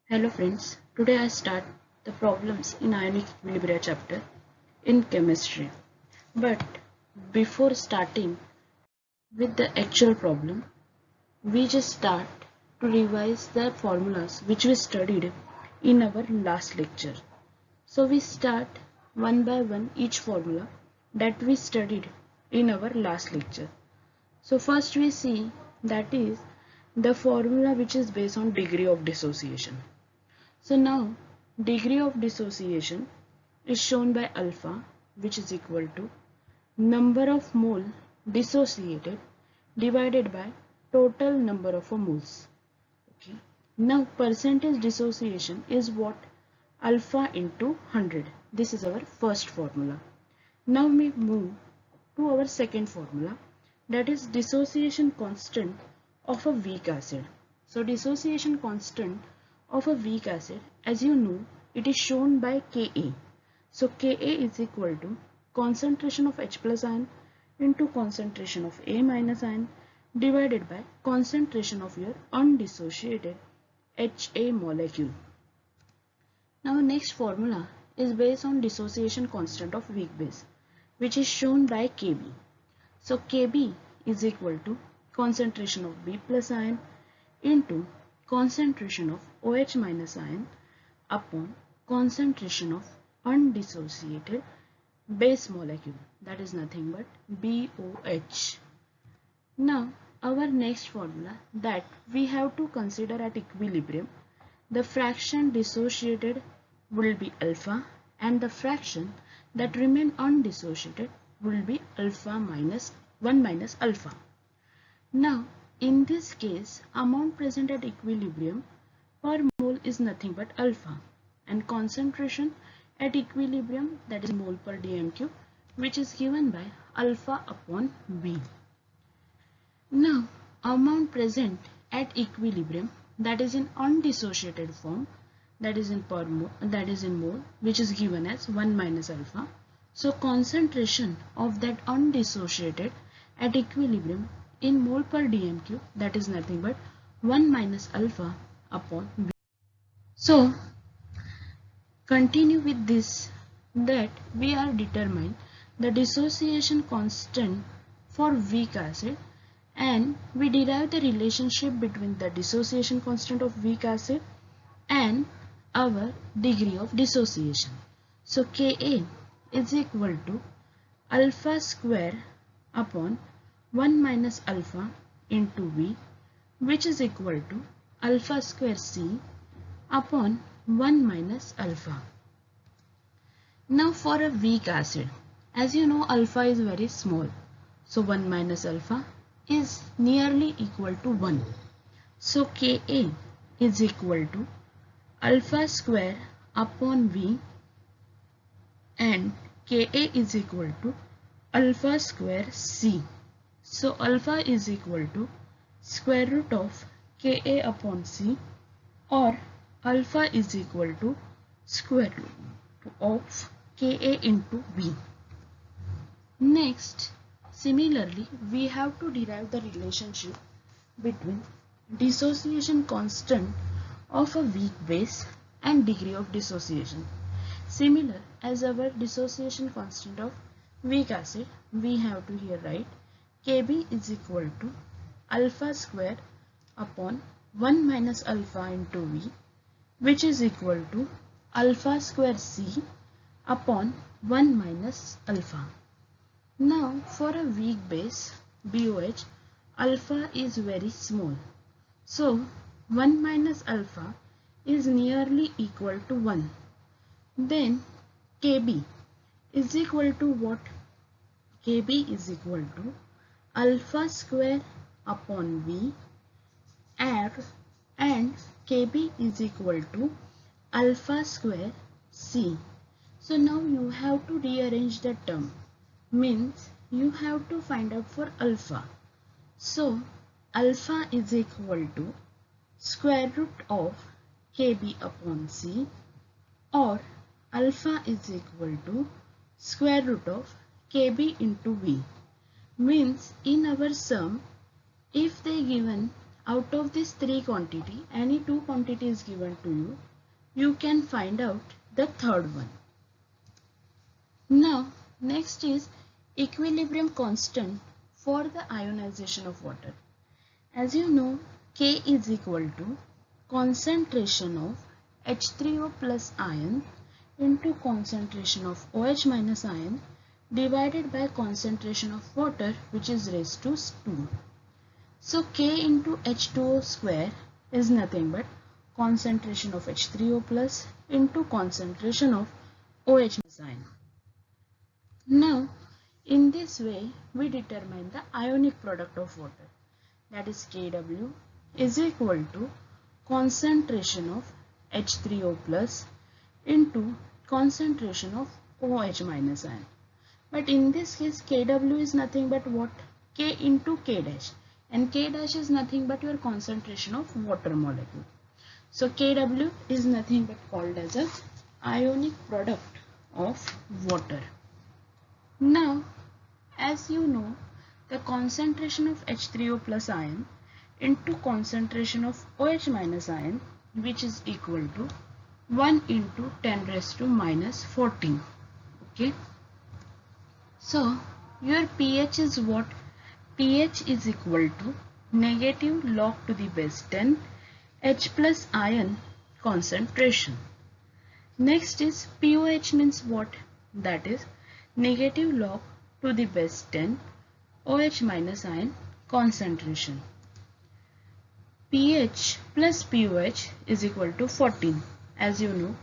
Hello friends, today I start the problems in Ionic Equilibria chapter in chemistry. But before starting with the actual problem, we just start to revise the formulas which we studied in our last lecture. So we start one by one each formula that we studied in our last lecture. So first we see that is the formula which is based on degree of dissociation. So now degree of dissociation is shown by alpha, which is equal to number of mole dissociated divided by total number of moles. Okay. Now percentage dissociation is what? Alpha into 100. This is our first formula. Now we move to our second formula, that is dissociation constant of a weak acid. So dissociation constant of a weak acid, as you know, it is shown by Ka. So Ka is equal to concentration of H plus ion into concentration of A minus ion divided by concentration of your undissociated Ha molecule. Now next formula is based on dissociation constant of weak base, which is shown by Kb. So Kb is equal to concentration of B plus ion into concentration of OH minus ion upon concentration of undissociated base molecule, that is nothing but BOH. Now our next formula that we have to consider at equilibrium, the fraction dissociated will be alpha and the fraction that remain undissociated will be alpha minus 1 minus alpha. Now in this case, amount present at equilibrium per mole is nothing but alpha, and concentration at equilibrium, that is mole per dm3, which is given by alpha upon V. Now amount present at equilibrium, that is in undissociated form, that is in mole, which is given as 1 minus alpha. So concentration of that undissociated at equilibrium in mole per dm3, that is nothing but 1 minus alpha upon V. So continue with this, that we are determine the dissociation constant for weak acid, and we derive the relationship between the dissociation constant of weak acid and our degree of dissociation. So Ka is equal to alpha square upon 1 minus alpha into V, which is equal to alpha square C upon 1 minus alpha. Now for a weak acid, as you know, alpha is very small, so 1 minus alpha is nearly equal to 1. So Ka is equal to alpha square upon V, and Ka is equal to alpha square C. So alpha is equal to square root of Ka upon C, or alpha is equal to square root of Ka into V. Next, similarly, we have to derive the relationship between dissociation constant of a weak base and degree of dissociation. Similar as our dissociation constant of weak acid, we have to here write Kb is equal to alpha square upon 1 minus alpha into V, which is equal to alpha square C upon 1 minus alpha. Now for a weak base BOH, alpha is very small, so 1 minus alpha is nearly equal to 1. Then Kb is equal to what? Kb is equal to alpha square upon V, and Kb is equal to alpha square C. So now you have to rearrange the term, means you have to find out for alpha. So alpha is equal to square root of Kb upon C, or alpha is equal to square root of Kb into V. Means in our sum, if they given out of this three quantity, any two quantity is given to you, you can find out the third one. Now, next is equilibrium constant for the ionization of water. As you know, K is equal to concentration of H3O plus ion into concentration of OH minus ion divided by concentration of water, which is raised to 2. So K into H2O square is nothing but concentration of H3O plus into concentration of OH minus ion. Now, in this way, we determine the ionic product of water, that is Kw is equal to concentration of H3O plus into concentration of OH minus ion. But in this case, Kw is nothing but what? K into K dash, and K dash is nothing but your concentration of water molecule. So Kw is nothing but called as a ionic product of water. Now, as you know, the concentration of H3O plus ion into concentration of OH minus ion, which is equal to 1 into 10 raised to minus 14. Okay. So, your pH is what? pH is equal to negative log to the base 10 H plus ion concentration. Next is pOH means what? That is negative log to the base 10 OH minus ion concentration. pH plus pOH is equal to 14. As you know,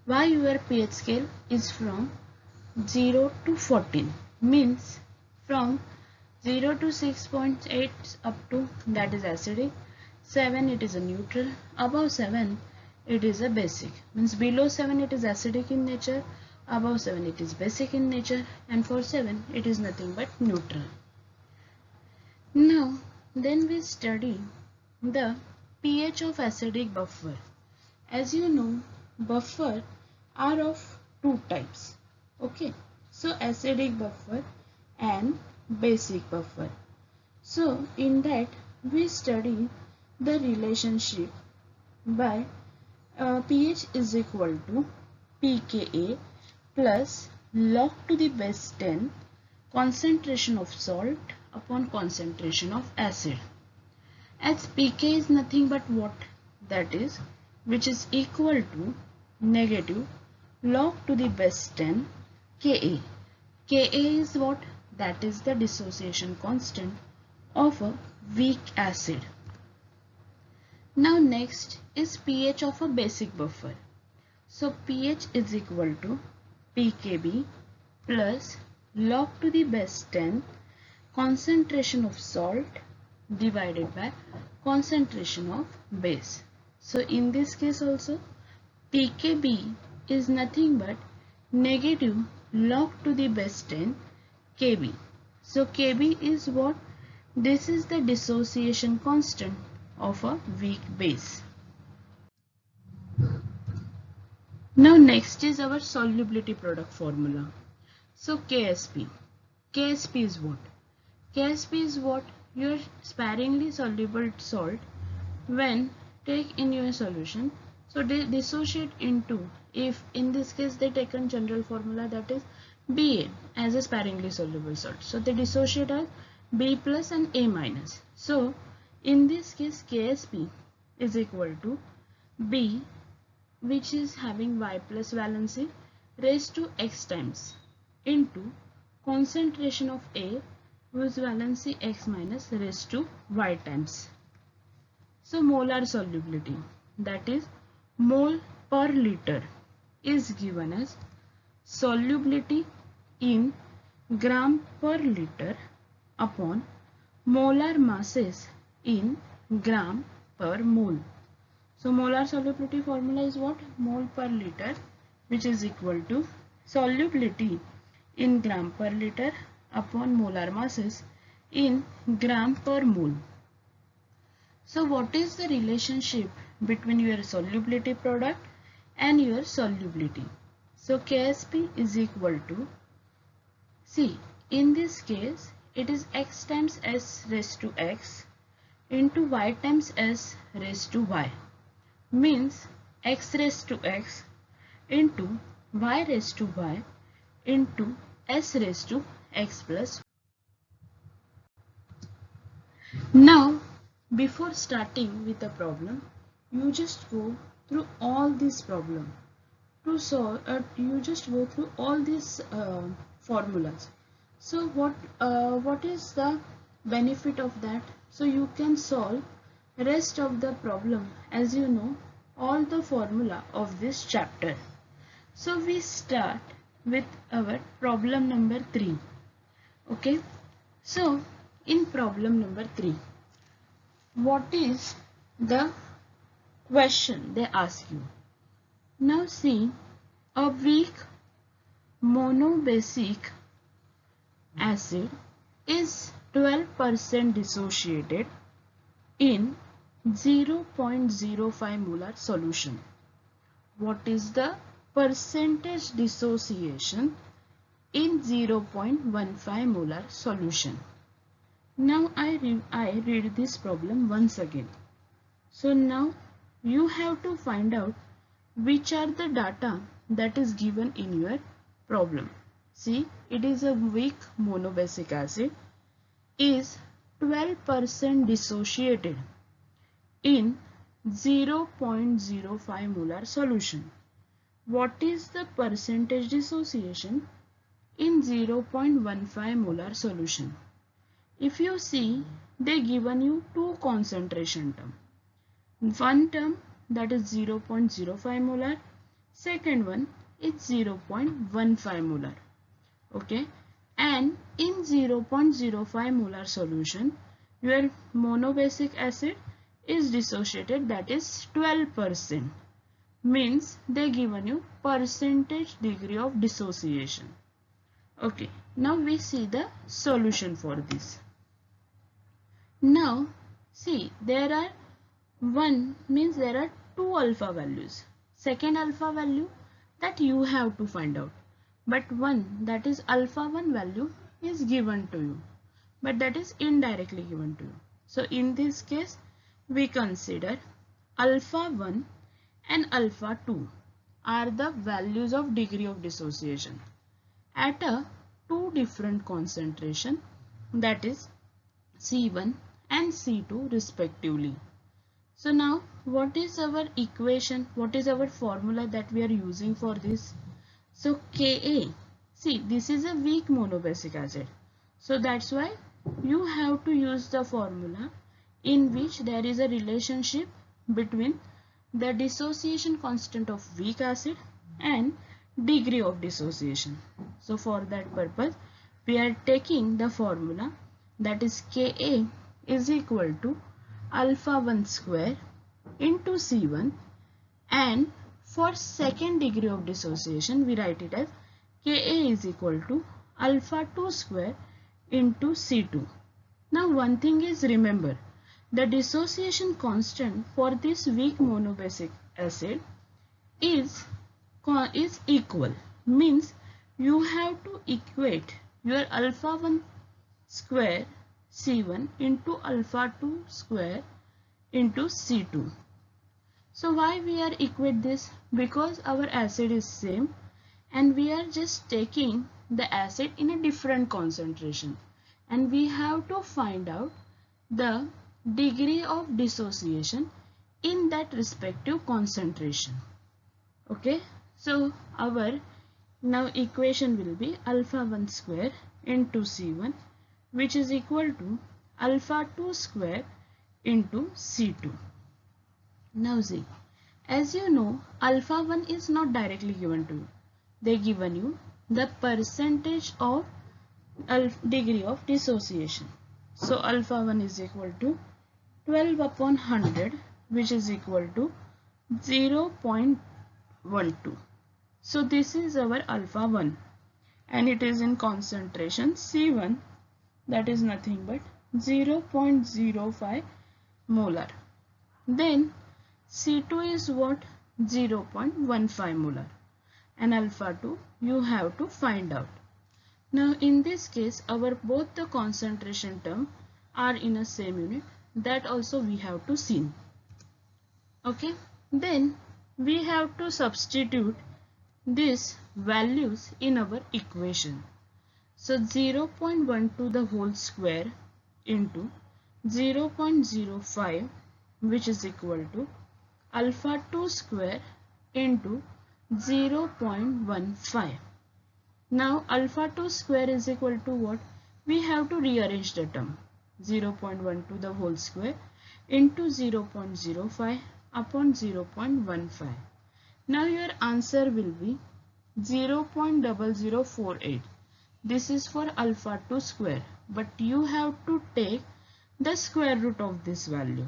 why your pH scale is from 0 to 14, means from 0 to 6.8 up to, that is acidic, 7 it is a neutral, above 7 it is a basic, means below 7 it is acidic in nature, above 7 it is basic in nature, and for 7 it is nothing but neutral. Now, then we study the pH of acidic buffer. As you know, buffer are of two types. Okay, so acidic buffer and basic buffer. So in that we study the relationship by pH is equal to pKa plus log to the base 10 concentration of salt upon concentration of acid. As pK is nothing but what? That is, which is equal to negative log to the base 10 Ka. Ka is what? That is the dissociation constant of a weak acid. Now next is pH of a basic buffer. So pH is equal to pKb plus log to the base 10 concentration of salt divided by concentration of base. So in this case also pKb is nothing but negative log to the base 10 Kb. So Kb is what? This is the dissociation constant of a weak base. Now next is our solubility product formula. So KSP. KSP is what? KSP is what? Your sparingly soluble salt when take in your solution. So they dissociate into, if in this case they taken general formula, that is Ba as a sparingly soluble salt. So they dissociate as B plus and A minus. So in this case KSP is equal to B, which is having Y plus valency raised to X times, into concentration of A whose valency X minus raised to Y times. So molar solubility, that is mole per liter, is given as solubility in gram per liter upon molar masses in gram per mole. So molar solubility formula is what? Mole per liter, which is equal to solubility in gram per liter upon molar masses in gram per mole. So what is the relationship between your solubility product and your solubility? So KSP is equal to, see, in this case it is X times S raised to X into y times s raised to y, means x raised to x into y raised to y into s raised to x plus. Now, before starting with the problem, you just go through all these problem to solve. You just go through all these formulas. So what is the benefit of that? So you can solve rest of the problem as you know all the formula of this chapter. So we start with our problem number 3. Okay. So in problem number 3, what is the question they ask you? Now see, a weak monobasic acid is 12% dissociated in 0.05 molar solution. What is the percentage dissociation in 0.15 molar solution? Now I read this problem once again. So now you have to find out which are the data that is given in your problem. See, it is a weak monobasic acid is 12% dissociated in 0.05 molar solution. What is the percentage dissociation in 0.15 molar solution? If you see, they given you two concentration term. One term that is 0.05 molar, second one is 0.15 molar. Okay, and in 0.05 molar solution, your monobasic acid is dissociated, that is 12%. Means they given you percentage degree of dissociation. Okay, now we see the solution for this. Now see, there are two alpha values. Second alpha value that you have to find out, but one, that is alpha 1 value, is given to you, but that is indirectly given to you. So in this case we consider alpha 1 and alpha 2 are the values of degree of dissociation at a two different concentration, that is C1 and C2 respectively. So now what is our equation, what is our formula that we are using for this? So Ka, see, this is a weak monobasic acid, so that's why you have to use the formula in which there is a relationship between the dissociation constant of weak acid and degree of dissociation. So for that purpose we are taking the formula, that is Ka is equal to alpha 1 square into C1, and for second degree of dissociation we write it as Ka is equal to alpha 2 square into C2. Now one thing is, remember, the dissociation constant for this weak monobasic acid is equal, means you have to equate your alpha 1 square C1 into alpha 2 square into C2. So why we are equate this? Because our acid is same and we are just taking the acid in a different concentration, and we have to find out the degree of dissociation in that respective concentration. Okay, so our now equation will be alpha 1 square into C1, which is equal to alpha 2 square into C2. Now see, as you know, alpha 1 is not directly given to you. They given you the percentage of degree of dissociation. So alpha 1 is equal to 12 upon 100, which is equal to 0.12. So this is our alpha 1 and it is in concentration C1, that is nothing but 0.05 molar. Then C2 is what? 0.15 molar, and alpha 2 you have to find out. Now in this case our both the concentration term are in a same unit, that also we have to see. Okay, then we have to substitute these values in our equation. So 0.12 the whole square into 0.05, which is equal to alpha 2 square into 0.15. Now alpha 2 square is equal to what? We have to rearrange the term. 0.12 the whole square into 0.05 upon 0.15. Now your answer will be 0.0048. This is for alpha 2 square, but you have to take the square root of this value.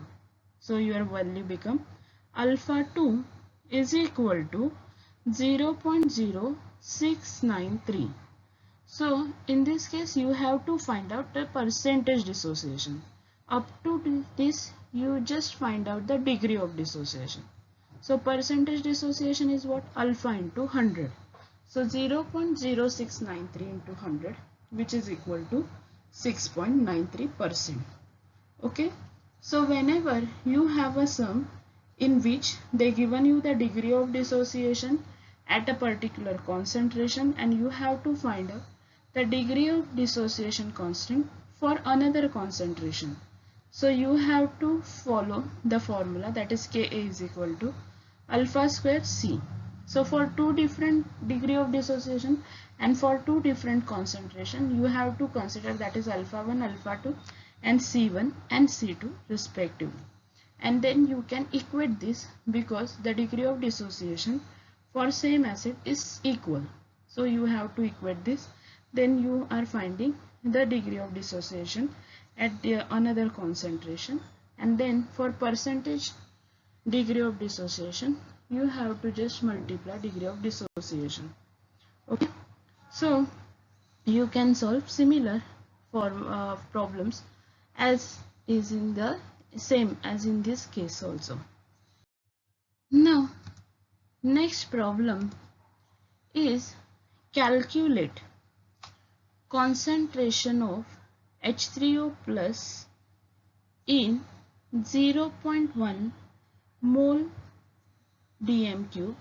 So your value become alpha 2 is equal to 0.0693. So in this case you have to find out the percentage dissociation. Up to this you just find out the degree of dissociation. So percentage dissociation is what? Alpha into 100. So 0.0693 into 100, which is equal to 6.93%. Okay. So whenever you have a sum in which they given you the degree of dissociation at a particular concentration, and you have to find out the degree of dissociation constant for another concentration. So you have to follow the formula, that is Ka is equal to alpha square C. So for two different degree of dissociation and for two different concentration, you have to consider, that is alpha 1, alpha 2 and C1 and C2 respectively. And then you can equate this, because the degree of dissociation for same acid is equal. So you have to equate this. Then you are finding the degree of dissociation at the another concentration, and then for percentage degree of dissociation you have to just multiply degree of dissociation. Okay, so you can solve similar for problems as is in the same as in this case also. Now next problem is calculate concentration of H3O plus in 0.1 mole dm³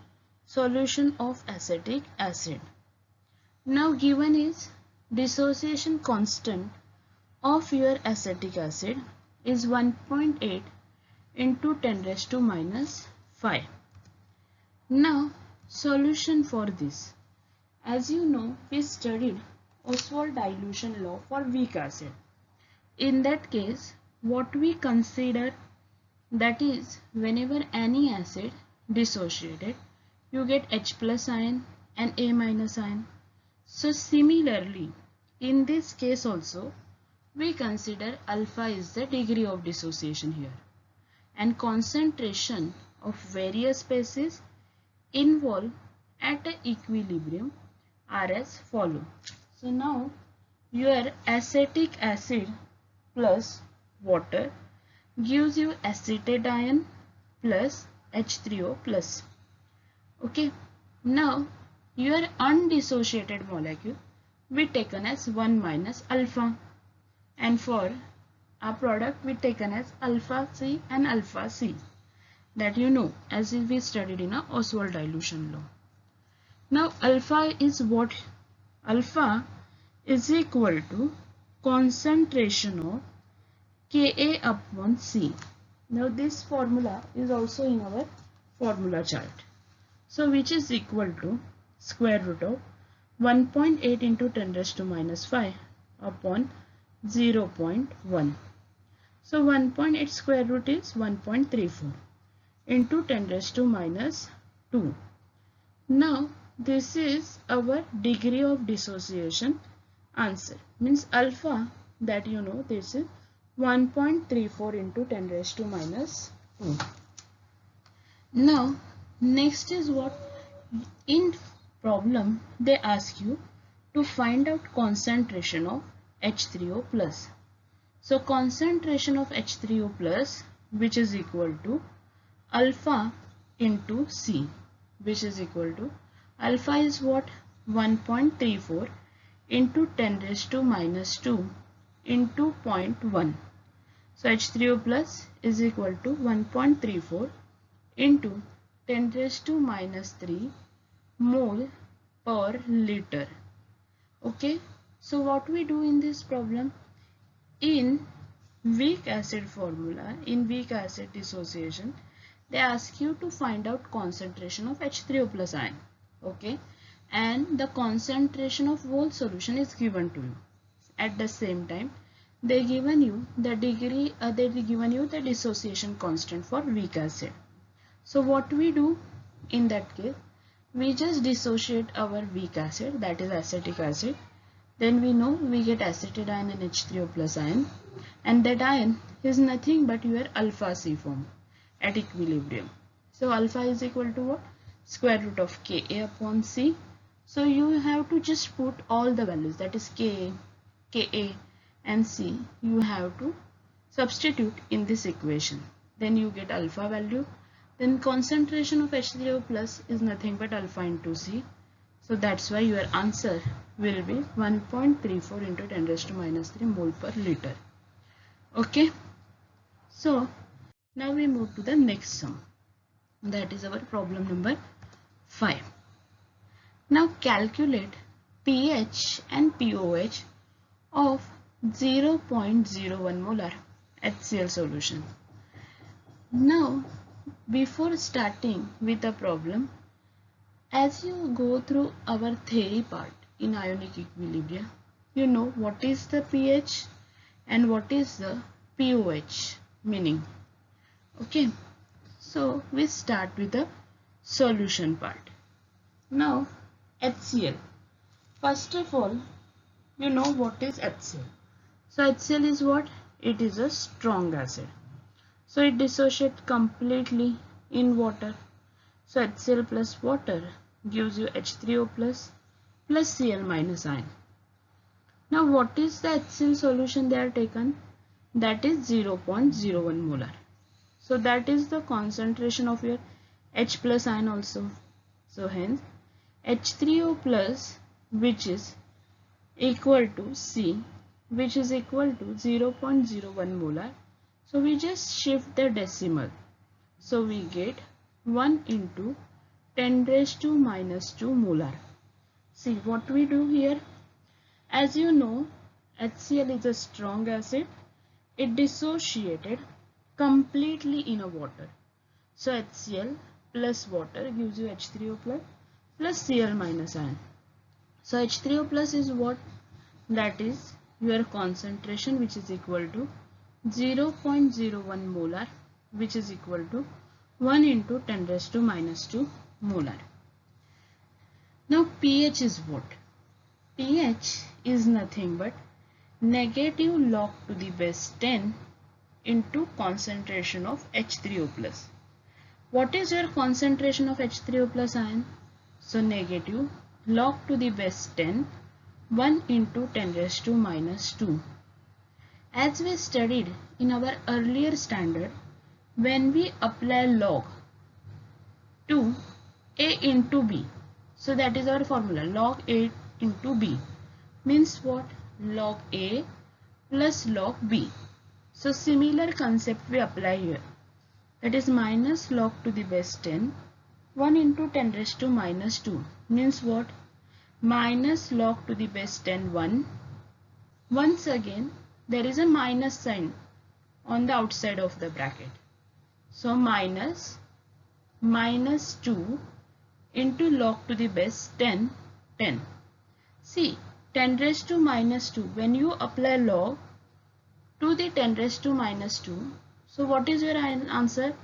solution of acetic acid. Now given is dissociation constant of your acetic acid is 1.8 into 10 raised to minus 5. Now solution for this. As you know, we studied Oswald dilution law for weak acid. In that case, what we consider, that is, whenever any acid dissociated, you get H plus ion and A minus ion. So similarly, in this case also, we consider alpha is the degree of dissociation here, and concentration of various species involved at an equilibrium are as follow. So now your acetic acid plus water gives you acetate ion plus H3O plus. Okay, now your undissociated molecule be taken as 1 minus alpha, and for our product we taken as alpha C and alpha C, that you know as we studied in a Oswald dilution law. Now alpha is what? Alpha is equal to concentration of Ka upon C. Now this formula is also in our formula chart. So which is equal to square root of 1.8 into 10 raised to minus 5 upon 0.1. So 1.8 square root is 1.34 into 10 raised to minus 2. Now this is our degree of dissociation answer. Means alpha, that you know, this is 1.34 into 10 raised to minus 2. Now next is what? In problem they ask you to find out concentration of H3O plus. So concentration of H3O plus, which is equal to alpha into C, which is equal to alpha is what? 1.34 into 10 raised to minus 2 into 0.1. So H3O plus is equal to 1.34 into 10 raised to minus 3 mole per liter. Okay, so what we do in this problem, in weak acid formula, in weak acid dissociation, they ask you to find out concentration of H3O plus ion. Okay, and the concentration of whole solution is given to you. At the same time, they given you the degree, they given you the dissociation constant for weak acid. So what we do in that case, we just dissociate our weak acid, that is acetic acid. Then we know we get acetate ion and H3O plus ion, and that ion is nothing but your alpha C form at equilibrium. So alpha is equal to what? Square root of Ka upon C. So you have to just put all the values, that is Ka, Ka and C, you have to substitute in this equation. Then you get alpha value. Then concentration of H3O plus is nothing but alpha into C. So that's why your answer will be 1.34 into 10 raised to minus 3 mole per liter. Okay. So now we move to the next sum. That is our problem number 5. Now calculate pH and pOH of 0.01 molar HCl solution. Now before starting with the problem, as you go through our theory part in ionic equilibria, you know what is the pH and what is the pOH meaning. Okay, so we start with the solution part. Now HCl, first of all, you know what is HCl. So HCl is what? It is a strong acid. So it dissociates completely in water. So HCl plus water gives you H3O plus Cl minus ion. Now what is the HCl solution they are taken? That is 0.01 molar. So that is the concentration of your H plus ion also. So hence H3O plus, which is equal to C, which is equal to 0.01 molar. So we just shift the decimal. So we get 1 into 10 raised to minus 2 molar. See what we do here. As you know, HCl is a strong acid. It dissociated completely in a water. So HCl plus water gives you H3O plus Cl minus ion. So H3O plus is what? That is your concentration, which is equal to 0.01 molar, which is equal to 1 into 10 raised to minus 2 molar. Now pH is what? pH is nothing but negative log to the base 10 into concentration of H3O plus. What is your concentration of H3O plus ion? So negative log to the base 10, 1 into 10 raised to minus 2. As we studied in our earlier standard, when we apply log to A into B, so that is our formula, log A into B means what? Log A plus log B. So similar concept we apply here, that is minus log to the base 10, 1 into 10 raised to minus 2 means what? Minus log to the base 10, 1. Once again there is a minus sign on the outside of the bracket. So minus 2 into log to the base 10, 10. See, 10 raised to minus 2, when you apply log to the 10 raised to minus 2, so what is your answer?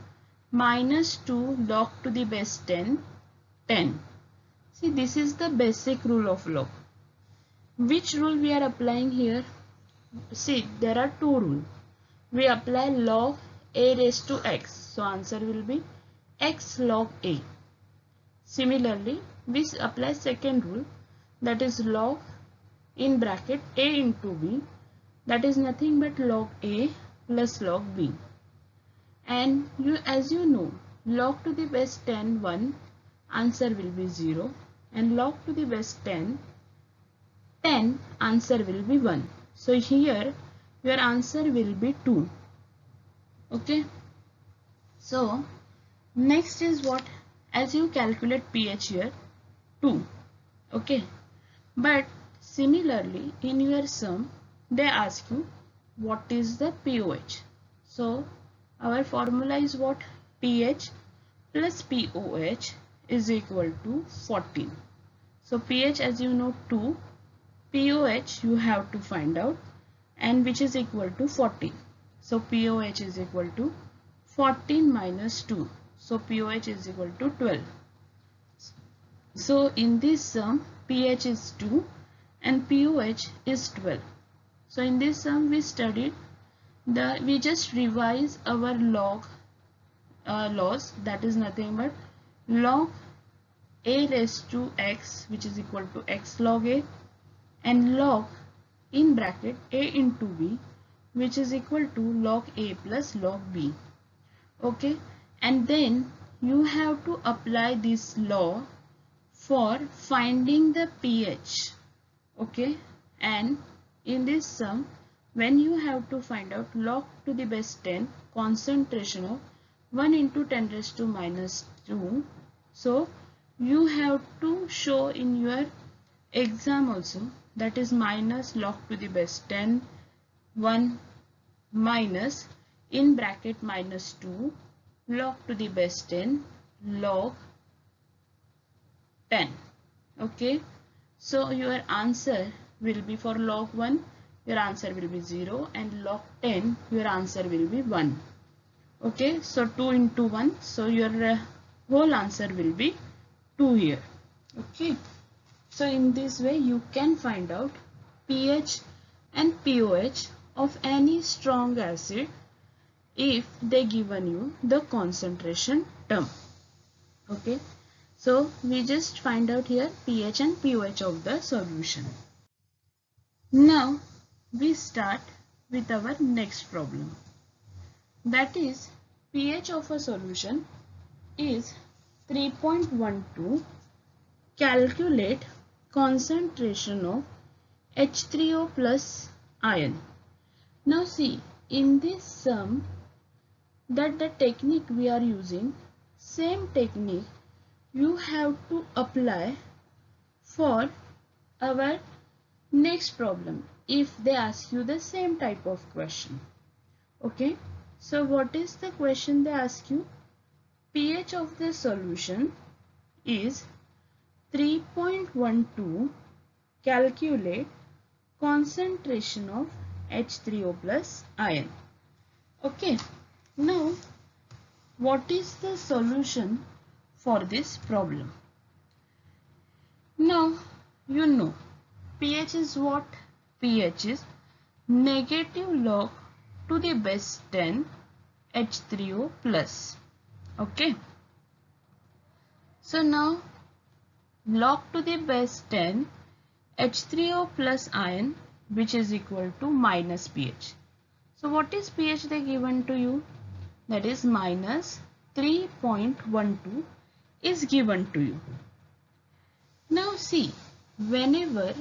Minus 2 log to the base 10, 10. See, this is the basic rule of log. Which rule we are applying here? See, there are two rules. We apply log A raised to x. So answer will be x log A. Similarly, we apply second rule, that is log in bracket A into B. That is nothing but log A plus log B. And as you know, log to the base 10, 1, answer will be 0. And log to the base 10, 10, answer will be 1. So here your answer will be 2. Okay, so next is what, as you calculate pH here 2. Okay, but similarly in your sum they ask you what is the pOH. So our formula is what, pH plus pOH is equal to 14. So pH, as you know, 2, pOH you have to find out, and which is equal to 14. So pOH is equal to 14 minus 2. So pOH is equal to 12. So in this sum pH is 2 and pOH is 12. So in this sum we studied we just revise our laws, that is nothing but log a raised to x, which is equal to x log a, and log in bracket a into b, which is equal to log a plus log b. Okay, and then you have to apply this law for finding the pH. Okay, and in this sum when you have to find out log to the base 10 concentration of 1 into 10 raised to minus 2, so you have to show in your exam also, that is minus log to the base 10 1 minus in bracket minus 2 log to the base 10 log 10. Okay, so your answer will be, for log 1 your answer will be 0, and log 10 your answer will be 1. Okay, so 2 into 1, so your whole answer will be 2 here. Okay, so in this way you can find out pH and pOH of any strong acid if they given you the concentration term. Okay, so we just find out here pH and pOH of the solution. Now we start with our next problem, that is pH of a solution is 3.12. Calculate concentration of H3O plus ion. Now see, in this sum that the technique we are using, same technique you have to apply for our next problem if they ask you the same type of question. Okay, so what is the question they ask you? pH of the solution is 3.12. Calculate concentration of H3O plus ion. Okay, now what is the solution for this problem? Now you know pH is what? pH is negative log to the base 10 H3O plus. Okay, so now log to the base 10 H3O plus ion, which is equal to minus pH. So what is pH they given to you? That is minus 3.12 is given to you. Now see, whenever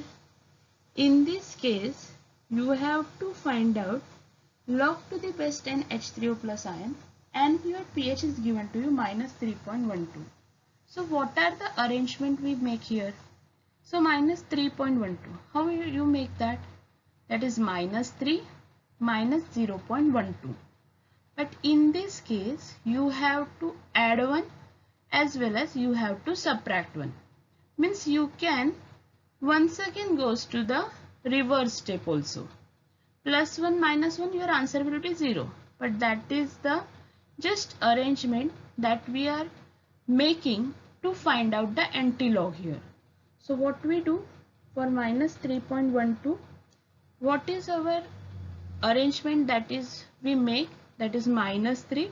in this case you have to find out log to the base 10 H3O plus ion and your pH is given to you minus 3.12. So what are the arrangement we make here? So minus 3.12, how will you make that? That is minus 3 minus 0.12. But in this case you have to add 1 as well as you have to subtract 1. Means you can once again goes to the reverse step also. Plus 1 minus 1, your answer will be 0. But that is the just arrangement that we are making to find out the anti-log here. So what we do for minus 3.12, what is our arrangement that is we make? That is minus 3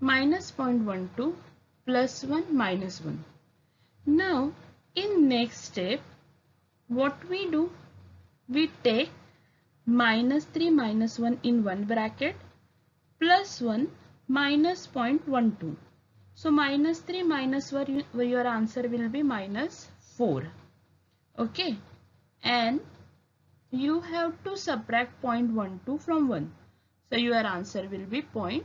minus 0.12 plus 1 minus 1. Now in next step what we do? We take minus 3 minus 1 in one bracket plus 1 minus 0.12. So minus 3 minus 1, your answer will be minus 4. Okay, and you have to subtract 0.12 from 1. So your answer will be 0.3.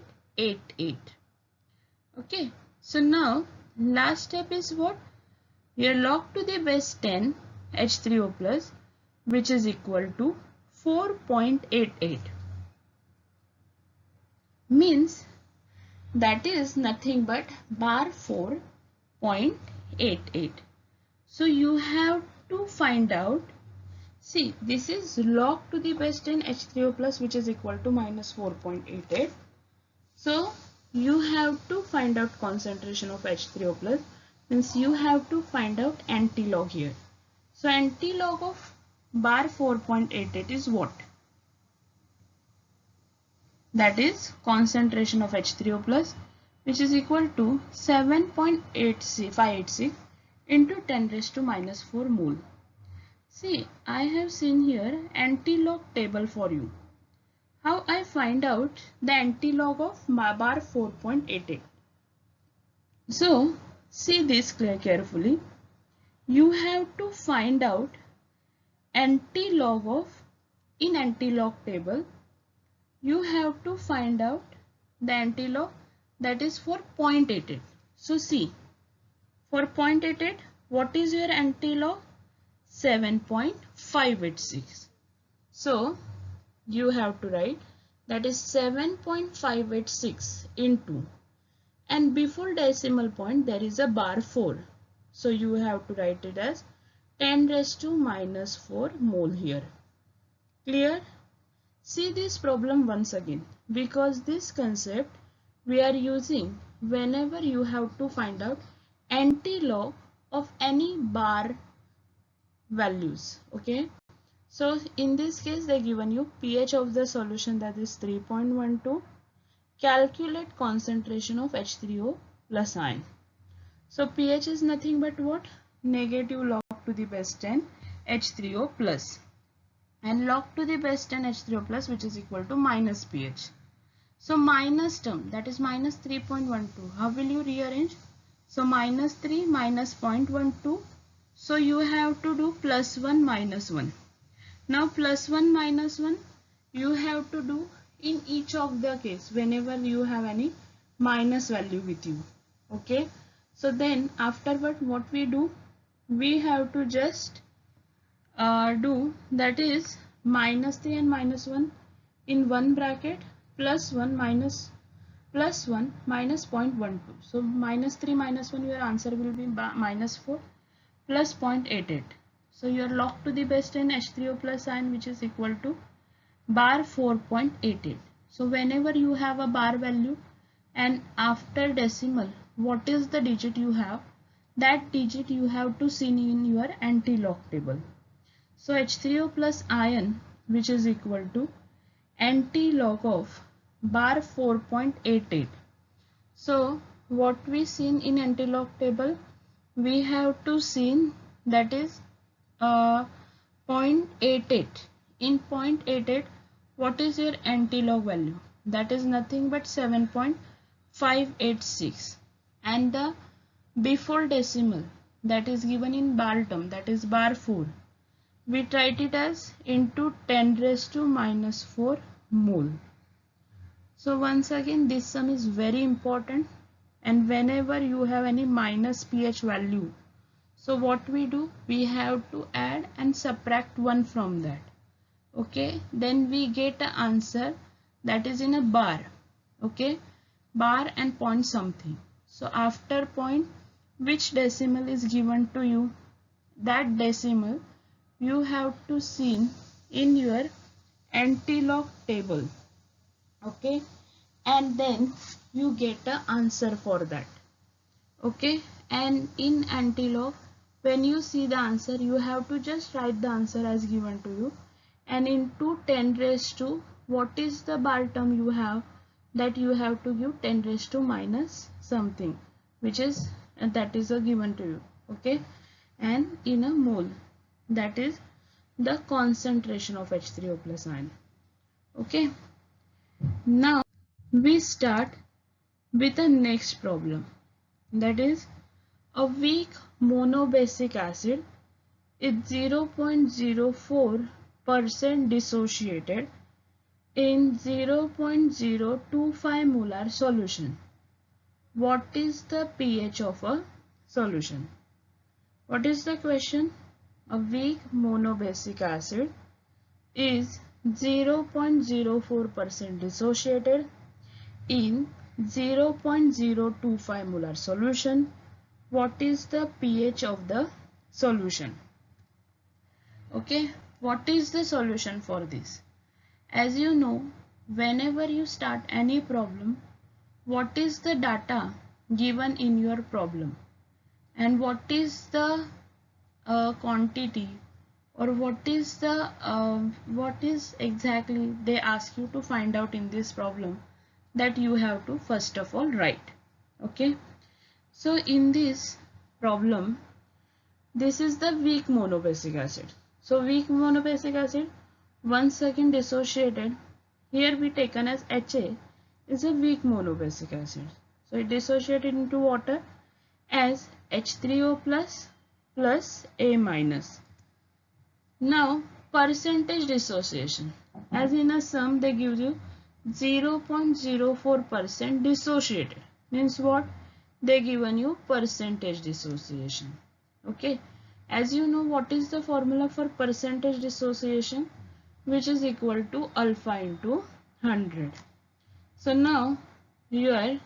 Okay, so now last step is what? Here log to the base 10 H3O plus, which is equal to 4.88, means that is nothing but bar 4.88. So you have to find out, see, this is log to the base 10 H3O plus, which is equal to minus 4.88. So you have to find out concentration of H3O plus, means you have to find out antilog here. So antilog of bar 4.88 is what? That is concentration of H3O plus, which is equal to 7.586 into 10 raised to minus 4 mole. See, I have seen here antilog table for you. How I find out the antilog of bar 4.88? So, see this carefully. You have to find out antilog of, in antilog table, you have to find out the antilog that is for 0.88. So see, for 0.88, what is your antilog? 7.586. So you have to write that is 7.586 into, and before decimal point there is a bar 4. So you have to write it as 10 raised to minus 4 mole here. Clear? See this problem once again, because this concept we are using whenever you have to find out antilog of any bar values. Okay, so in this case they given you pH of the solution, that is 3.12. Calculate concentration of H3O plus ion. So pH is nothing but what? Negative log to the base 10 H3O plus, and log to the base 10 H3O plus, which is equal to minus pH. So minus term, that is minus 3.12. How will you rearrange? So minus 3 minus 0.12. So you have to do plus 1 minus 1. Now plus 1 minus 1 you have to do in each of the case whenever you have any minus value with you. Okay. So then afterward what we do? We have to just do, that is minus 3 and minus 1 in one bracket, plus 1 minus 0.12. So minus 3 minus 1, your answer will be minus 4 plus 0.88. So your log to the base 10 H3O plus ion, which is equal to bar 4.88. So whenever you have a bar value and after decimal, what is the digit you have? That digit you have to see in your antilog table. So H3O plus ion, which is equal to antilog of bar 4.88. So what we seen in antilog table, we have to see that is 0.88. In 0.88, what is your antilog value? That is nothing but 7.586, and the before decimal, that is given in bar term, that is bar 4. We write it as into 10 raised to minus 4 mole. So once again, this sum is very important, and whenever you have any minus pH value, so what we do? We have to add and subtract 1 from that. Okay, then we get an answer that is in a bar. Okay, bar and point something. So after point, which decimal is given to you? That decimal you have to see in your antilog table. Okay, and then you get an answer for that. Okay, and in antilog, when you see the answer, you have to just write the answer as given to you, and into 10 raised to, what is the bar term you have? That you have to give 10 raised to minus something, which is that is a given to you. Okay, and in a mole, that is the concentration of H3O plus ion. Okay, now we start with the next problem, that is a weak monobasic acid is 0.04% dissociated in 0.025 molar solution. What is the pH of a solution? What is the question? A weak monobasic acid is 0.04% dissociated in 0.025 molar solution. What is the pH of the solution? Okay, what is the solution for this? As you know, whenever you start any problem, what is the data given in your problem and what is the quantity, or what is exactly they ask you to find out in this problem, that you have to first of all write. Okay, so in this problem, this is the weak monobasic acid. So weak monobasic acid, once again dissociated, here we taken as HA, is a weak monobasic acid. So it dissociated into water as H3O plus plus A minus. Now percentage dissociation, as in a sum they give you 0.04% dissociated, means what? They given you percentage dissociation. Okay, as you know, what is the formula for percentage dissociation? Which is equal to alpha into 100. So now here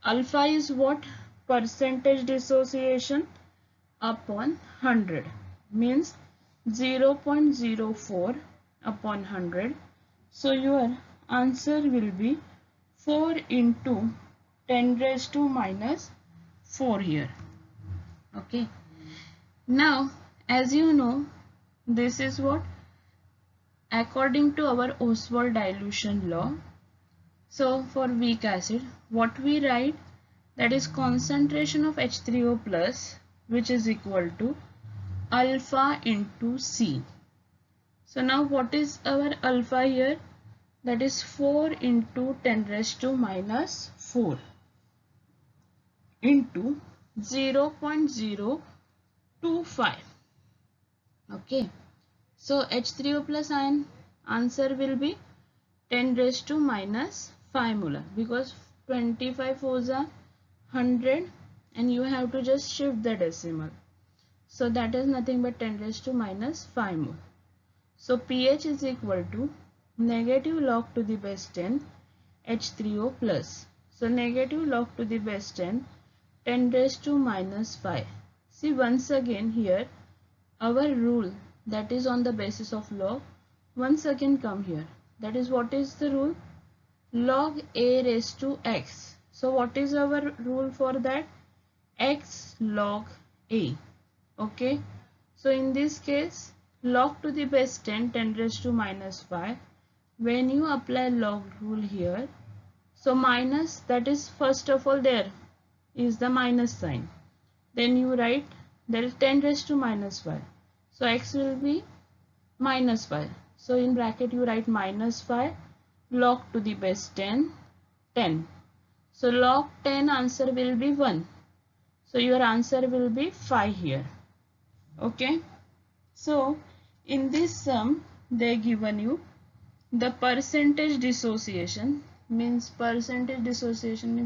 alpha is what? Percentage dissociation upon 100, means 0.04 upon 100. So your answer will be 4 into 10 raised to minus 4 here. Okay, now as you know, this is what? According to our Oswald dilution law. So for weak acid, what we write, that is concentration of H3O plus, which is equal to alpha into C. So now what is our alpha here? That is 4 into 10 raised to minus 4 into 0.025. Okay, so H3O plus ion answer will be 10 raised to minus 5 molar, because 25 fours are 100 and you have to just shift the decimal. So that is nothing but 10 raised to minus 5 mole. So pH is equal to negative log to the base 10 H3O plus. So negative log to the base 10 raised to minus 5. See, once again here our rule, that is on the basis of log, once again come here. That is, what is the rule? Log A raised to x. So what is our rule for that? X log A. Okay, so in this case log to the base 10 raised to minus 5. When you apply log rule here, so minus, that is first of all there is the minus sign, then you write there is 10 raised to minus 5, so x will be minus 5. So in bracket you write minus 5 log to the base 10. So log 10 answer will be 1. So your answer will be 5 here. Okay, so in this sum they given you the percentage dissociation, means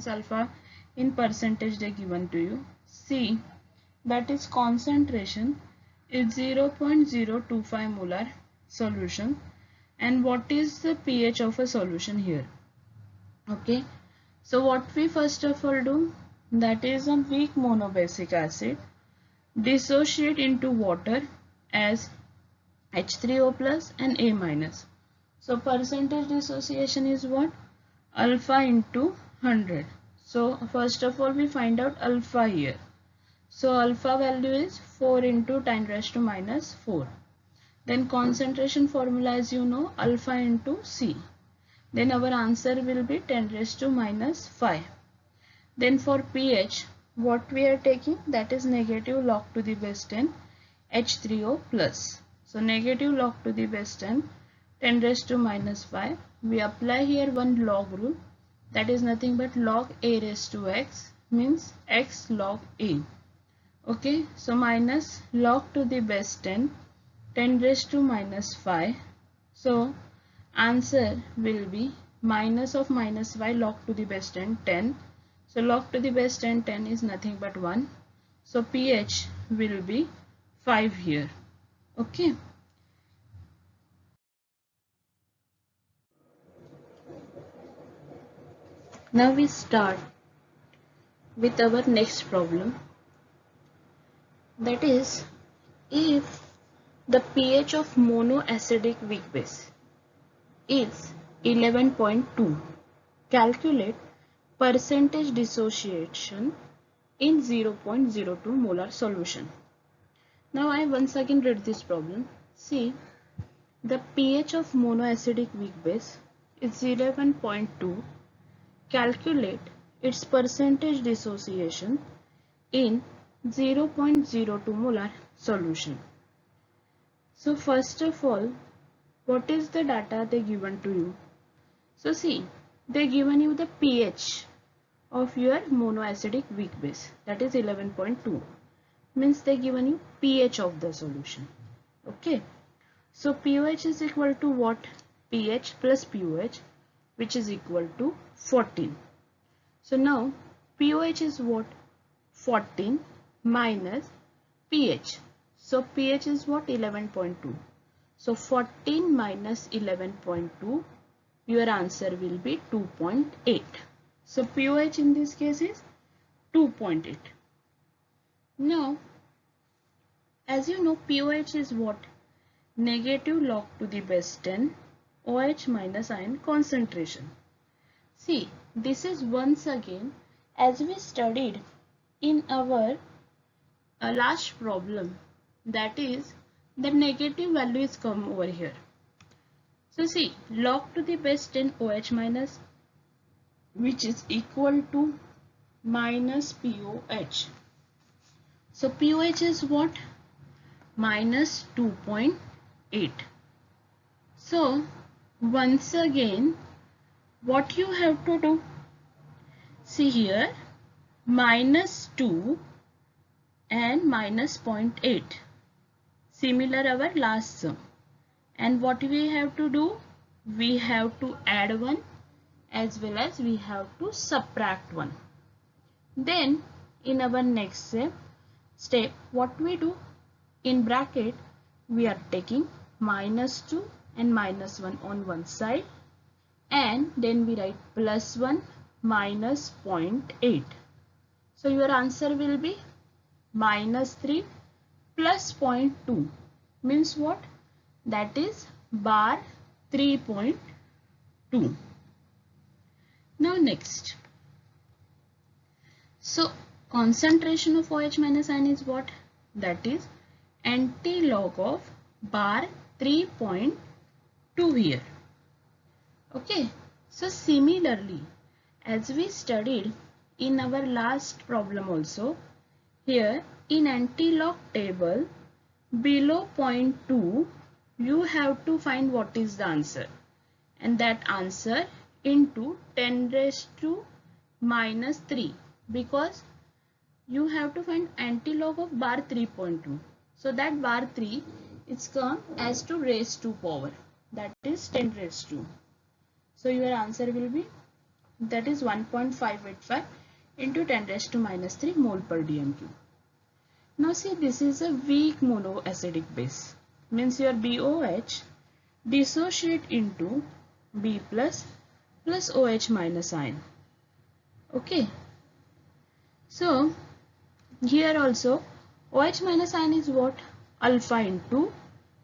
alpha in percentage they given to you. C, that is concentration, is 0.025 molar solution, and what is the pH of a solution here. Okay, so what we first of all do, that is a weak monobasic acid dissociate into water as H3O plus and A minus. So percentage dissociation is what? Alpha into 100. So first of all we find out alpha here. So alpha value is 4 into 10 raised to minus 4. Then concentration formula, as you know, alpha into C. Then our answer will be 10 raised to minus 5. Then for pH, what we are taking, that is negative log to the base 10 H3O plus. So negative log to the base 10 raised to minus 5. We apply here one log rule, that is nothing but log A raised to x, means x log A. Okay, so minus log to the base 10 raised to minus 5. So answer will be minus of minus y log to the base 10, 10. So log to the base 10, 10 is nothing but 1. So pH will be 5 here. Okay. Now we start with our next problem. That is, if the pH of monoacidic weak base is 11.2, calculate percentage dissociation in 0.02 molar solution. Now I once again read this problem. See, the pH of monoacidic weak base is 11.2. Calculate its percentage dissociation in 0.02 molar solution. So first of all, what is the data they given to you? So see, they given you the pH of your monoacidic weak base, that is 11.2. Means they given you pH of the solution. Okay. So pH is equal to what? pH plus pOH, which is equal to 14. So now pOH is what? 14 minus pH. So pH is what? 11.2. So 14 minus 11.2, your answer will be 2.8. So pOH in this case is 2.8. Now, as you know, pOH is what? Negative log to the base 10 OH minus ion concentration. See, this is once again as we studied in our last problem, that is the negative value is come over here. So see, log to the base 10 OH minus, which is equal to minus pOH. So pOH is what? Minus 2.8. So once again, what you have to do? See here, minus 2 and minus 0.8. Similar our last sum. And what we have to do? We have to add 1 as well as we have to subtract 1. Then in our next step, what we do? In bracket, we are taking minus 2 and minus 1 on one side, and then we write plus 1 minus 0.8. So your answer will be minus 3 plus 0.2. Means what? That is bar 3.2. Now next. So concentration of OH minus ion is what? That is anti-log of bar 3.2 here. Okay. So similarly, as we studied in our last problem also, here in anti-log table below 0.2, you have to find what is the answer, and that answer into 10 raised to minus 3, because you have to find anti-log of bar 3.2. So that bar 3 is come as to raised to power, that is 10 raised to. So your answer will be, that is 1.585 into 10 raised to minus 3 mole per dm cube. Now see, this is a weak monoacidic base. Means your BOH dissociate into B plus plus OH minus ion. Okay. So here also OH minus ion is what? Alpha into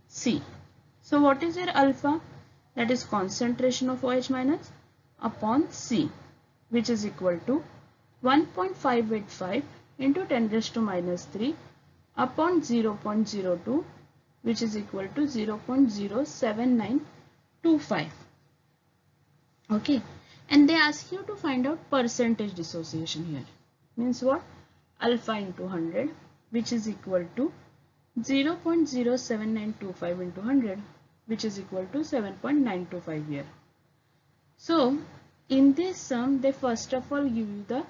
C. So what is your alpha? That is concentration of OH minus upon C, which is equal to 1.585 into 10 raised to minus 3 upon 0.02, which is equal to 0.07925. Okay. And they ask you to find out percentage dissociation here. Means what? Alpha into 100, which is equal to 0.07925 into 100, which is equal to 7.925 here. So in this sum, they first of all give you the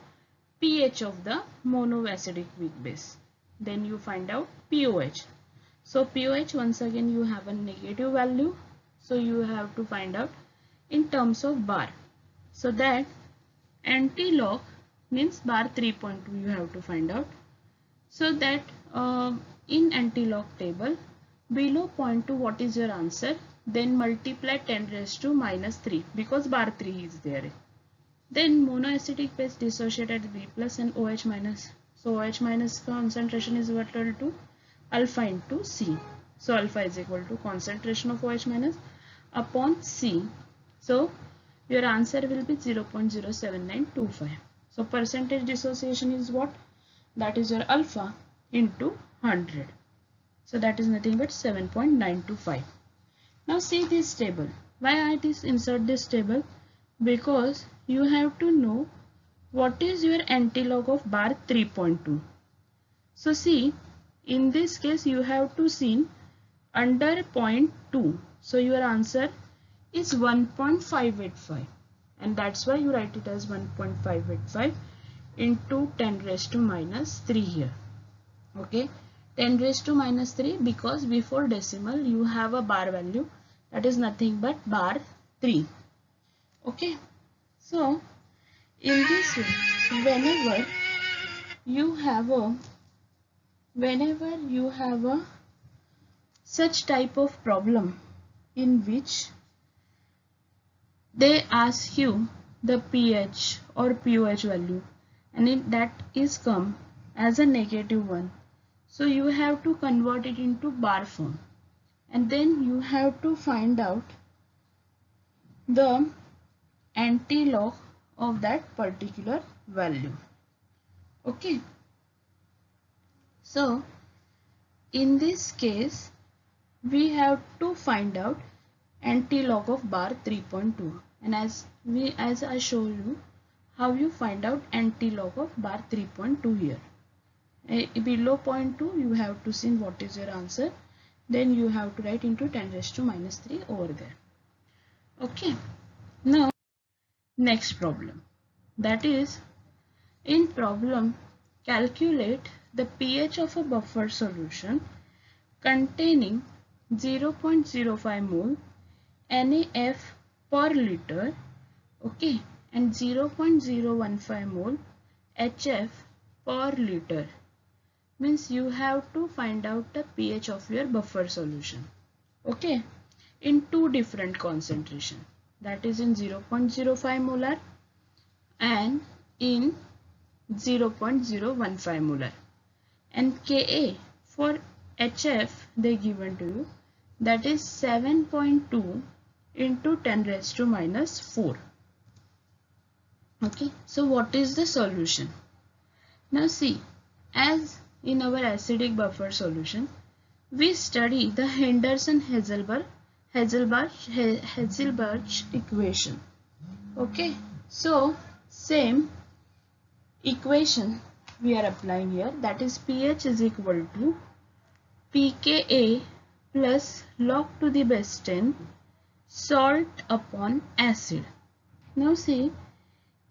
pH of the monoacidic weak base. Then you find out pOH. So pOH, once again you have a negative value. So you have to find out in terms of bar. So that anti-log means bar 3.2 you have to find out. So that in anti-log table, below 0.2 what is your answer? Then multiply 10 raised to minus 3 because bar 3 is there. Then monoacetic base dissociated B plus and OH minus. So OH minus concentration is equal to alpha into C. So alpha is equal to concentration of OH minus upon C. So your answer will be 0.07925. So percentage dissociation is what? That is your alpha into 100. So that is nothing but 7.925. Now see this table. Why I insert this table? Because you have to know what is your antilog of bar 3.2. So see, in this case you have to see under 0.2. So your answer is 1.585, and that's why you write it as 1.585 into 10 raised to minus 3 here. Okay, 10 raised to minus 3 because before decimal you have a bar value, that is nothing but bar 3. Okay, so in this way, whenever you have a such type of problem in which they ask you the pH or pOH value, and that is come as a negative one, so you have to convert it into bar form, and then you have to find out the antilog of that particular value. Okay, so in this case we have to find out antilog of bar 3.2, and as I show you how you find out antilog of bar 3.2 here. Below 0.2 you have to see what is your answer, then you have to write into 10 raised to minus 3 over there. Okay, now next problem, that is in problem calculate the pH of a buffer solution containing 0.05 mole NaF per liter, okay, and 0.015 mole HF per liter. Means you have to find out the pH of your buffer solution, okay, in two different concentration, that is in 0.05 molar and in 0.015 molar, and Ka for HF they given to you, that is 7.2 into 10 raised to minus 4. Okay, so what is the solution? Now see, as in our acidic buffer solution, we study the Henderson-Hazelberg equation. Okay, so same equation we are applying here, that is pH is equal to pKa plus log to the base 10 salt upon acid. Now see,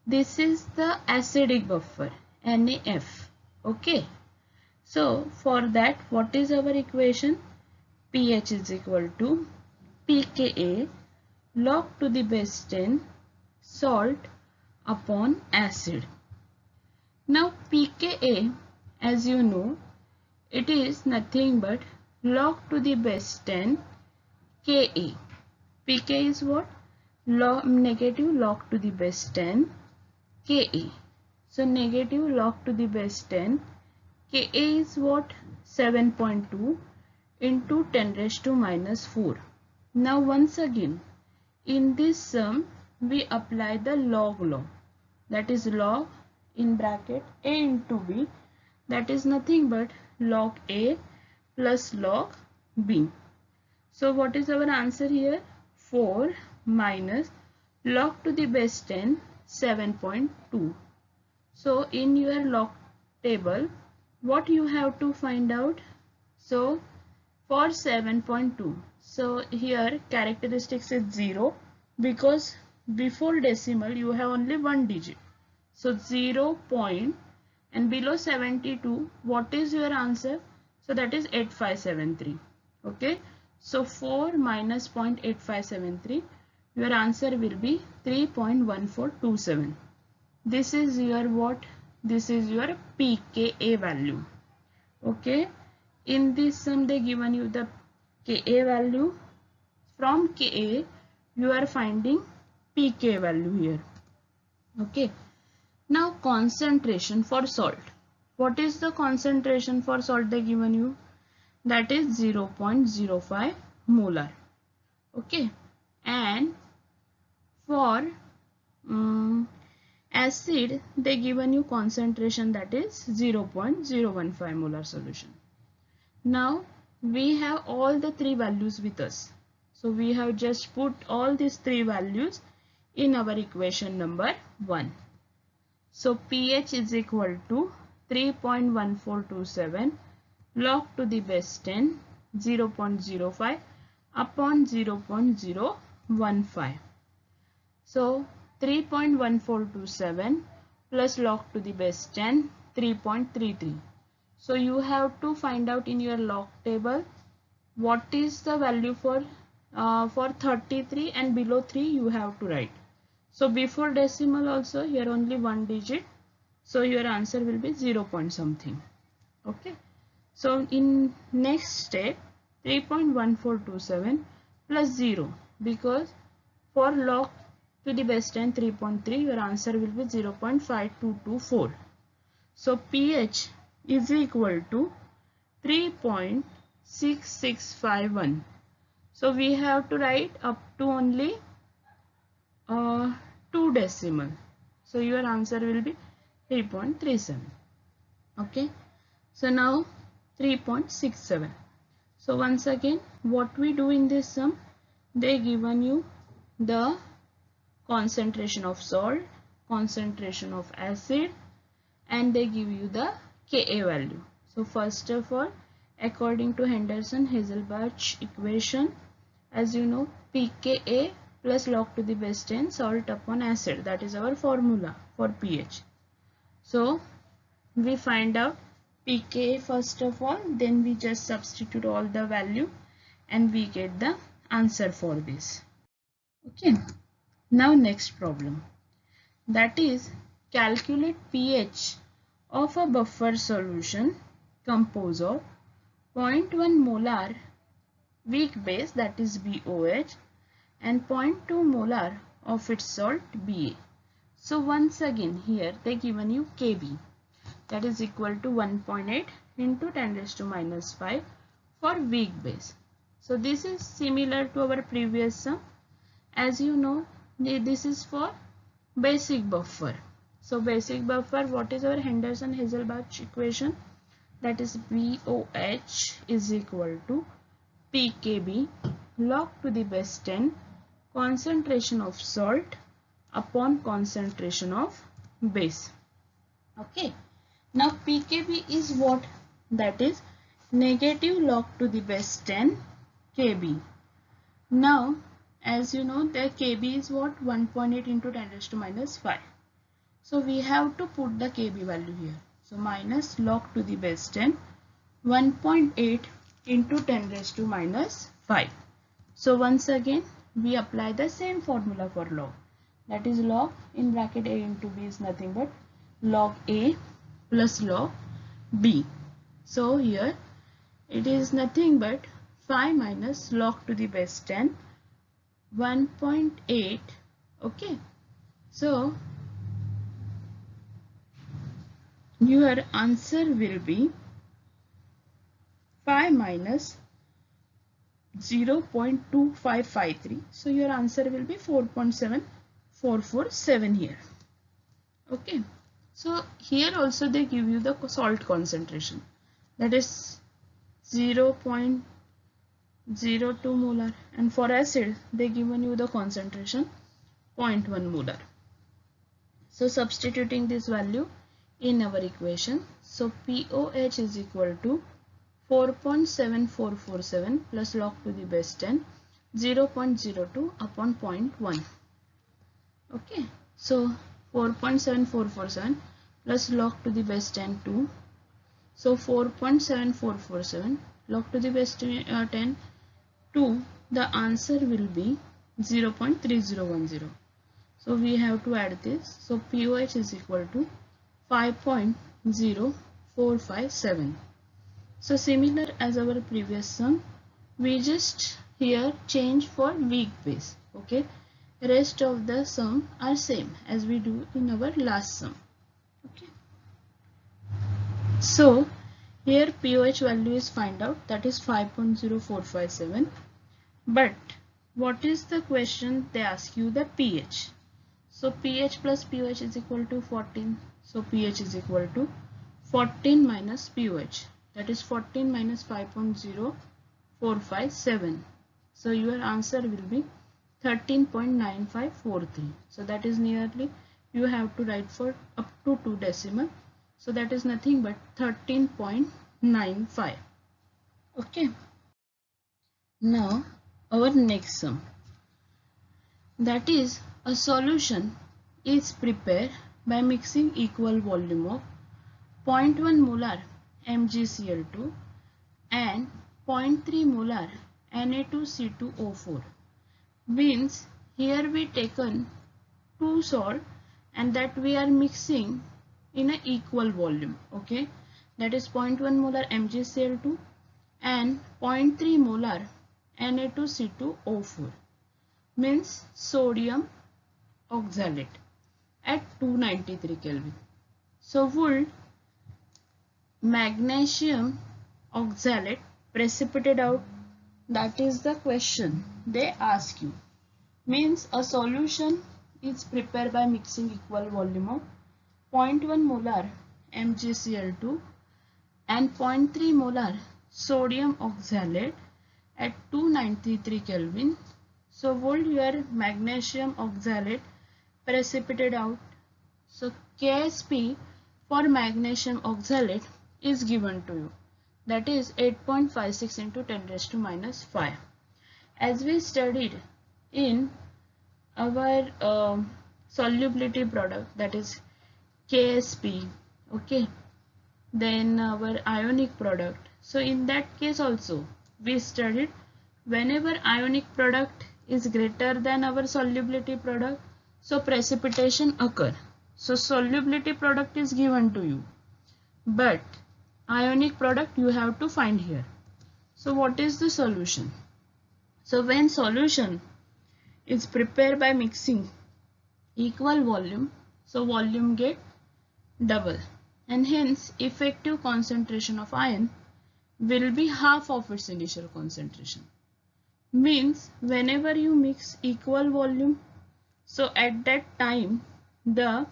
this is the acidic buffer NaF. Okay, so for that what is our equation? pH is equal to pKa log to the base 10 salt upon acid. Now pKa, as you know, it is nothing but log to the base 10 Ka. pK is what? Negative log to the base 10 Ka. So negative log to the base 10 Ka is what? 7.2 into 10 raised to minus 4. Now once again in this sum we apply the log law, that is log in bracket A into B, that is nothing but log A plus log B. So what is our answer here? 4 minus log to the base 10 7.2. So in your log table what you have to find out? So for 7.2, so here characteristics is 0 because before decimal you have only one digit. So 0 point, and below 72 what is your answer? So that is 8573. Okay, So 4 minus 0.8573, your answer will be 3.1427. This is your what? This is your pKa value. Okay. In this sum they given you the Ka value. From Ka you are finding pK value here. Okay. Now concentration for salt. What is the concentration for salt they given you? That is 0.05 molar. Okay. And for acid they given you concentration, that is 0.015 molar solution. Now we have all the three values with us. So we have just put all these three values in our equation number 1. So pH is equal to 3.1427 log to the base 10 0.05 upon 0.015. So 3.1427 plus log to the base 10 3.33. So you have to find out in your log table what is the value for 33 and below 3 you have to write. So before decimal also here only one digit. So your answer will be 0 point something. Okay. So in next step 3.1427 plus 0, because for log to the base 10 3.3 your answer will be 0.5224. So pH is equal to 3.6651. So we have to write up to only 2 decimal. So your answer will be 3.37. Okay. So now 3.67. So once again what we do in this sum, they given you the concentration of salt, concentration of acid, and they give you the Ka value. So first of all, according to Henderson-Hazelbach equation, as you know, pKa plus log to the base 10 salt upon acid, that is our formula for pH. So we find out pKa first of all, then we just substitute all the value and we get the answer for this. Okay. Now next problem, that is calculate pH of a buffer solution composed of 0.1 molar weak base, that is BOH, and 0.2 molar of its salt Ba. So once again here they given you Kb, that is equal to 1.8 into 10 raised to minus 5 for weak base. So this is similar to our previous sum. As you know, this is for basic buffer. So basic buffer, what is our Henderson-Hazelbach equation? That is BOH is equal to pKb log to the base 10 concentration of salt upon concentration of base. Okay. Now pKb is what? That is negative log to the base 10 Kb. Now as you know, the Kb is what? 1.8 into 10 raised to minus 5. So we have to put the Kb value here. So minus log to the base 10 1.8 into 10 raised to minus 5. So once again we apply the same formula for log. That is log in bracket a into b is nothing but log a plus log b. So here it is nothing but 5 minus log to the base 10 1.8. Okay. So your answer will be 5 minus 0.2553. So your answer will be 4.7447 here. Okay. So here also they give you the salt concentration, that is 0.02 molar, and for acid they given you the concentration 0.1 molar. So substituting this value in our equation, so POH is equal to 4.7447 plus log to the base 10 0.02 upon 0.1. Okay, so 4.7447 plus log to the base 10 2. So 4.7447 log to the base 10 2, the answer will be 0.3010. So we have to add this. So pOH is equal to 5.0457. So similar as our previous sum, we just here change for weak base. Okay, rest of the sum are same as we do in our last sum. Okay, so here pOH value is find out, that is 5.0457. But what is the question? They ask you the pH. So pH plus pOH is equal to 14. So pH is equal to 14 minus pOH, that is 14 minus 5.0457. So your answer will be 13.9543. So that is nearly, you have to write for up to 2 decimal. So that is nothing but 13.95. Okay. Now our next sum, that is a solution is prepared by mixing equal volume of 0.1 molar MgCl2 and 0.3 molar Na2C2O4. Means here we taken two salt and that we are mixing in an equal volume. Okay, that is 0.1 molar MgCl2 and 0.3 molar Na2C2O4, means sodium oxalate at 293 Kelvin. So would magnesium oxalate precipitate out? That is the question they ask you. Means a solution is prepared by mixing equal volume of 0.1 molar MgCl2 and 0.3 molar sodium oxalate at 293 Kelvin. So would your magnesium oxalate precipitate out? So Ksp for magnesium oxalate is given to you, that is 8.56 into 10 raised to minus 5. As we studied in our solubility product, that is Ksp, okay, then our ionic product. So in that case also we studied whenever ionic product is greater than our solubility product, so precipitation occur. So solubility product is given to you, but ionic product you have to find here. So what is the solution? So when solution is prepared by mixing equal volume, so volume get double and hence effective concentration of ion will be half of its initial concentration. Means whenever you mix equal volume, so at that time the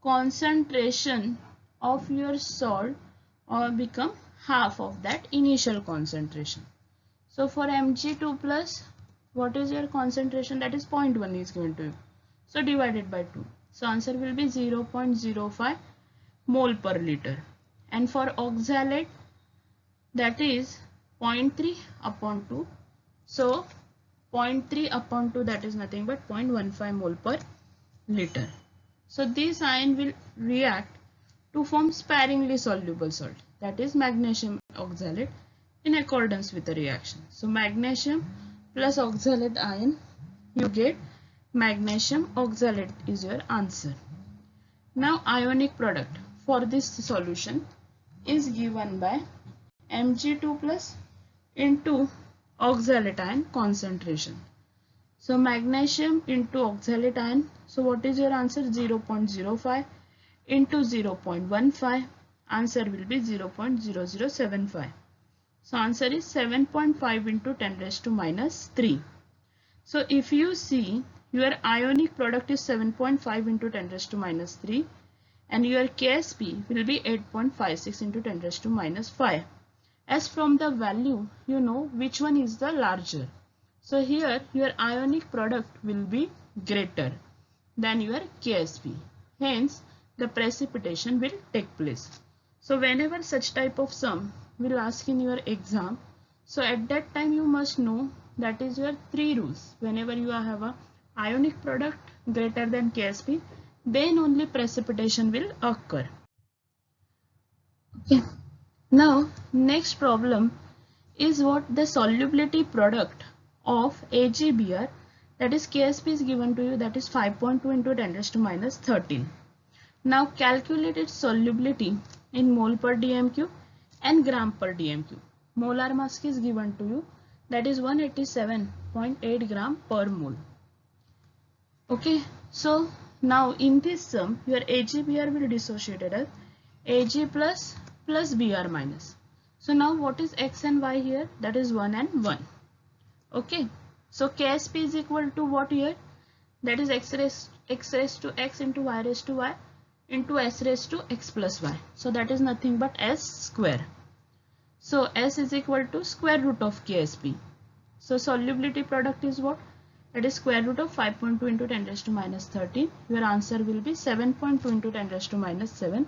concentration of your salt become half of that initial concentration. So for Mg2 plus, what is your concentration? That is 0.1 is given to you. So divided by 2. So answer will be 0.05 mole per liter. And for oxalate, that is 0.3 upon 2. So 0.3 upon 2, that is nothing but 0.15 mole per liter. So this ion will react to form sparingly soluble salt, that is magnesium oxalate, in accordance with the reaction. So magnesium plus oxalate ion, you get magnesium oxalate is your answer. Now ionic product for this solution is given by Mg2 plus into oxalate ion concentration. So magnesium into oxalate ion, so what is your answer? 0.05 into 0.15, answer will be 0.0075. So answer is 7.5 into 10 raised to minus 3. So if you see, your ionic product is 7.5 into 10 raised to minus 3 and your Ksp will be 8.56 into 10 raised to minus 5. As from the value, you know which one is the larger. So here your ionic product will be greater than your Ksp. Hence the precipitation will take place. So whenever such type of sum will ask in your exam, so at that time you must know, that is your 3 rules. Whenever you have a ionic product greater than Ksp, then only precipitation will occur. Okay. Now next problem is what the solubility product of AgBr, that is Ksp is given to you, that is 5.2 into 10 raised to minus 13. Now calculate its solubility in mole per dm cube and gram per dm cube. Molar mass is given to you, that is 187.8 gram per mole. Okay, so now in this sum your AgBr will dissociated as Ag plus Br minus. So now what is x and y here? That is 1 and 1. Okay, so Ksp is equal to what here? That is x raised to x into y raised to y into s raised to x plus y. So that is nothing but s square. So s is equal to square root of Ksp. So solubility product is what? That is square root of 5.2 into 10 raised to minus 13. Your answer will be 7.2 into 10 raised to minus 7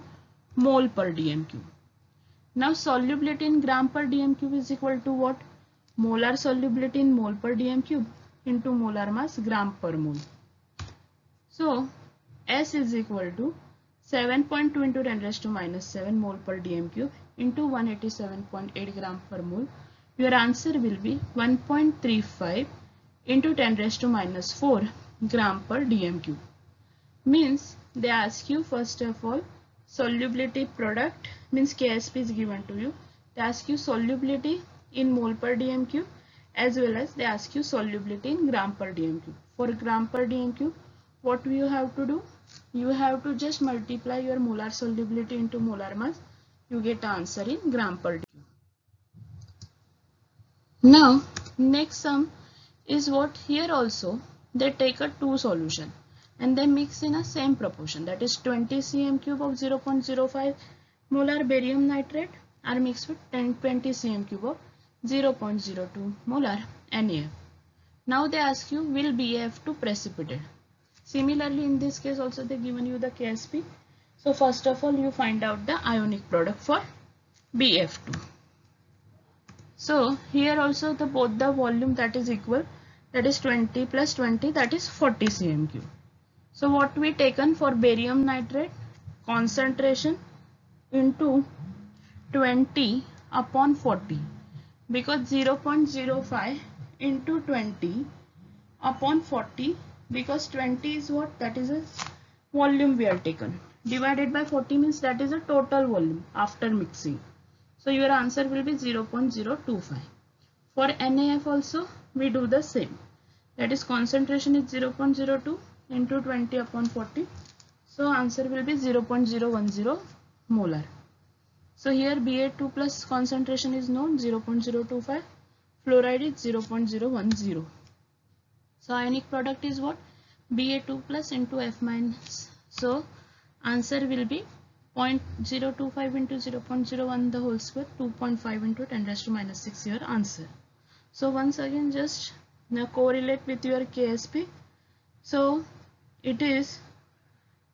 mole per dm cube. Now solubility in gram per dm cube is equal to what? Molar solubility in mole per dm cube into molar mass gram per mole. So S is equal to 7.2 into 10 raised to minus 7 mole per dm cube into 187.8 gram per mole. Your answer will be 1.35 into 10 raised to minus 4 gram per dm cube. Means they ask you first of all solubility product, means Ksp is given to you. They ask you solubility in mole per dm cube as well as they ask you solubility in gram per dm cube. For gram per dm cube, what you have to do? You have to just multiply your molar solubility into molar mass. You get answer in gram per dm cube. Now next sum is what? Here also they take a two solution and they mix in a same proportion, that is 20 cm cube of 0.05 molar barium nitrate are mixed with 20 cm cube of 0.02 molar NaF. Now they ask you, will BF2 precipitate? Similarly in this case also they given you the Ksp. So first of all you find out the ionic product for BF2. So here also the both the volume that is equal, that is 20 plus 20, that is 40 cm cube. So what we taken for barium nitrate, concentration into 20 upon 40, because 0.05 into 20 upon 40, because 20 is what? That is a volume we are taken, divided by 40 means that is a total volume after mixing. So your answer will be 0.025. For NaF also we do the same, that is concentration is 0.02 into 20 upon 40. So answer will be 0.010 molar. So here Ba2 plus concentration is known, 0.025, fluoride is 0.010. So ionic product is what? Ba2 plus into F minus. So answer will be 0.025 into 0.01 the whole square, 2.5 into 10 raised to minus 6 your answer. So once again just now correlate with your Ksp. So it is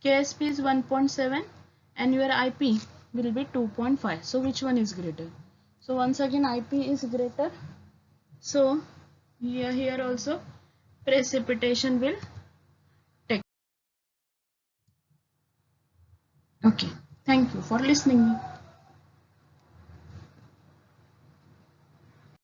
Ksp is 1.7 and your IP will be 2.5. So which one is greater? So once again IP is greater. So here also precipitation will take. Okay. Thank you for listening.